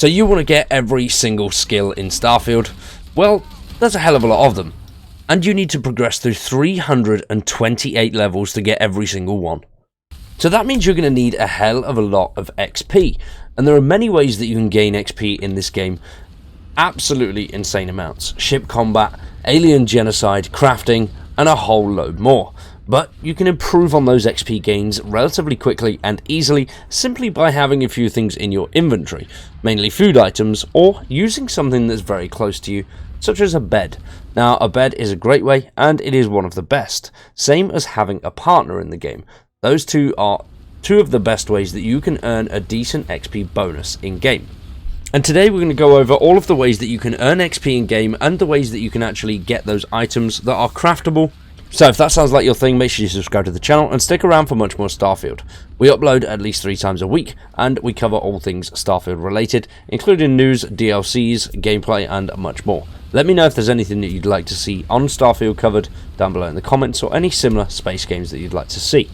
So you want to get every single skill in Starfield? Well, there's a hell of a lot of them. And you need to progress through 328 levels to get every single one. So that means you're going to need a hell of a lot of XP. And there are many ways that you can gain XP in this game. Absolutely insane amounts. Ship combat, alien genocide, crafting, and a whole load more. But you can improve on those XP gains relatively quickly and easily simply by having a few things in your inventory, mainly food items, or using something that's very close to you, such as a bed. Now, a bed is a great way, and it is one of the best, same as having a partner in the game. Those two are two of the best ways that you can earn a decent XP bonus in-game. And today we're going to go over all of the ways that you can earn XP in-game and the ways that you can actually get those items that are craftable. So if that sounds like your thing, make sure you subscribe to the channel and stick around for much more Starfield. We upload at least 3 times a week, and we cover all things Starfield related, including news, DLCs, gameplay, and much more. Let me know if there's anything that you'd like to see on Starfield covered down below in the comments, or any similar space games that you'd like to see.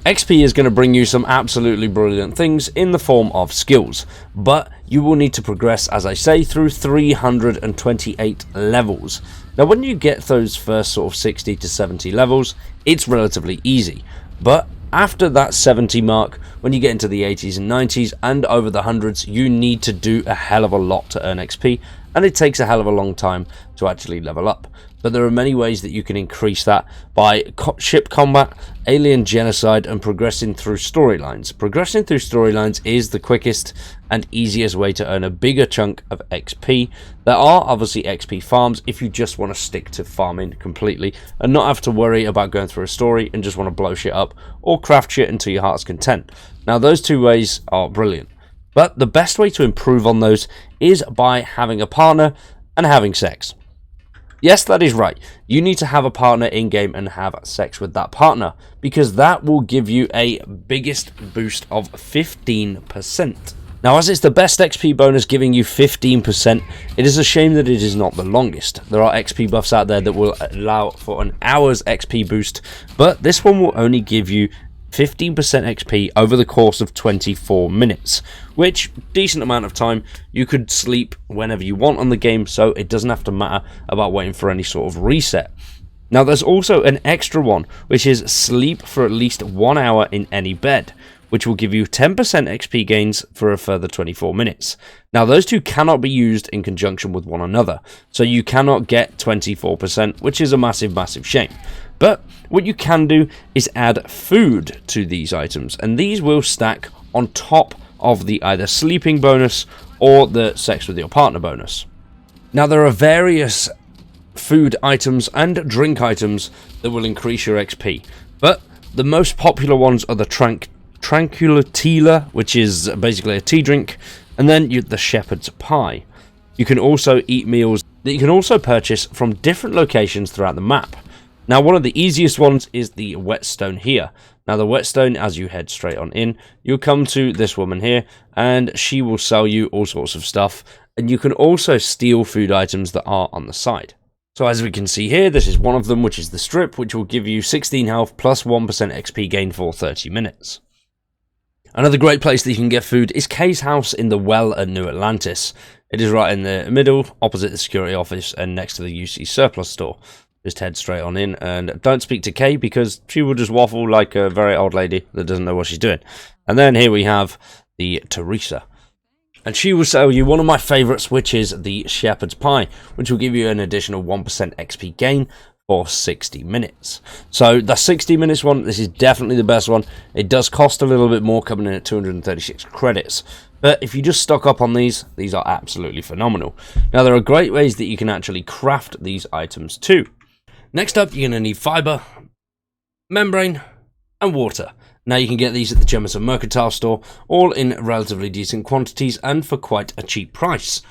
XP is going to bring you some absolutely brilliant things in the form of skills, but you will need to progress, as I say, through 328 levels. Now, when you get those first sort of 60 to 70 levels, it's relatively easy, but after that 70 mark, when you get into the 80s and 90s and over the hundreds, you need to do a hell of a lot to earn XP, and it takes a hell of a long time to actually level up. But there are many ways that you can increase that by ship combat, alien genocide, and progressing through storylines. Progressing through storylines is the quickest and easiest way to earn a bigger chunk of XP. There are obviously XP farms if you just want to stick to farming completely and not have to worry about going through a story and just want to blow shit up or craft shit until your heart's content. Now, those two ways are brilliant, but the best way to improve on those is by having a partner and having sex. Yes, that is right. You need to have a partner in-game and have sex with that partner, because that will give you a biggest boost of 15%. Now, as it's the best XP bonus giving you 15%, it is a shame that it is not the longest. There are XP buffs out there that will allow for an hour's XP boost, but this one will only give you 15% XP over the course of 24 minutes, which, decent amount of time. You could sleep whenever you want on the game, so it doesn't have to matter about waiting for any sort of reset. Now, there's also an extra one, which is sleep for at least 1 hour in any bed, which will give you 10% XP gains for a further 24 minutes. Now, those two cannot be used in conjunction with one another, so you cannot get 24%, which is a massive, massive shame. But what you can do is add food to these items, and these will stack on top of the either sleeping bonus or the sex with your partner bonus. Now, there are various food items and drink items that will increase your XP, but the most popular ones are the Tranquilitila, which is basically a tea drink, and then the shepherd's pie. You can also eat meals that you can also purchase from different locations throughout the map. Now, one of the easiest ones is the whetstone here. Now, the whetstone, as you head straight on in, you'll come to this woman here, and she will sell you all sorts of stuff, and you can also steal food items that are on the side. So as we can see here, this is one of them, which is the strip, which will give you 16 health plus 1% XP gain for 30 minutes. Another great place that you can get food is Kay's house in the Well at New Atlantis. It is right in the middle, opposite the security office and next to the UC surplus store. Just head straight on in, and don't speak to Kay because she will just waffle like a very old lady that doesn't know what she's doing. And then here we have the Teresa, and she will sell you one of my favourites, which is the shepherd's pie, which will give you an additional 1% XP gain for 60 minutes. So the 60 minutes one, this is definitely the best one. It does cost a little bit more, coming in at 236 credits. But if you just stock up on these are absolutely phenomenal. Now, there are great ways that you can actually craft these items too. Next up, you're going to need fiber, membrane, and water. Now, you can get these at the Jemison Mercantile store, all in relatively decent quantities and for quite a cheap price.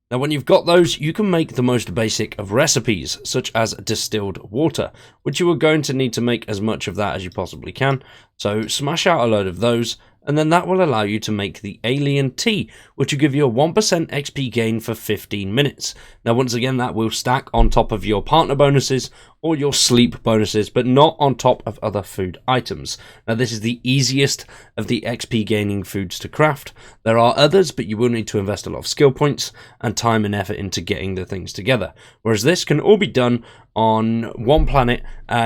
Now, when you've got those, you can make the most basic of recipes, such as distilled water, which you are going to need to make as much of that as you possibly can. So smash out a load of those, and then that will allow you to make the alien tea, which will give you a 1% XP gain for 15 minutes. Now once again, that will stack on top of your partner bonuses or your sleep bonuses, but not on top of other food items. Now this is the easiest of the XP gaining foods to craft. There are others, but you will need to invest a lot of skill points and time and effort into getting the things together. Whereas this can all be done on one planet,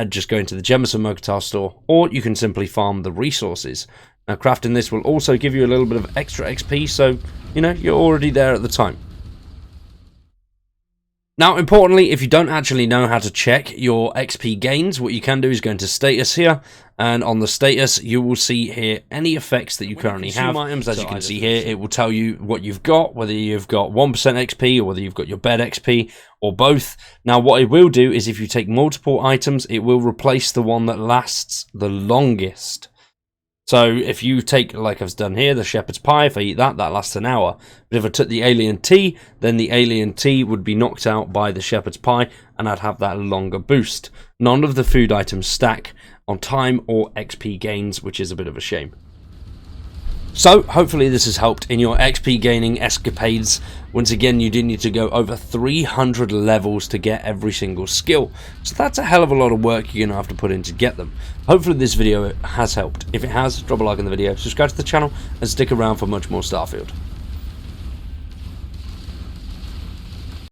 just going to the Jemison Mercantile store, or you can simply farm the resources. Now crafting this will also give you a little bit of extra XP, so you know you're already there at the time. Now importantly, if you don't actually know how to check your XP gains, what you can do is go into status here, and on the status you will see here any effects that you currently have. Items, as you can see here, it will tell you what you've got, whether you've got 1% XP or whether you've got your bed XP or both. Now what it will do is if you take multiple items, it will replace the one that lasts the longest. So if you take, like I've done here, the shepherd's pie, if I eat that, that lasts an hour. But if I took the alien tea, then the alien tea would be knocked out by the shepherd's pie, and I'd have that longer boost. None of the food items stack on time or XP gains, which is a bit of a shame. So, hopefully this has helped in your XP gaining escapades. Once again, you do need to go over 300 levels to get every single skill. So that's a hell of a lot of work you're going to have to put in to get them. Hopefully this video has helped. If it has, drop a like on the video, subscribe to the channel, and stick around for much more Starfield.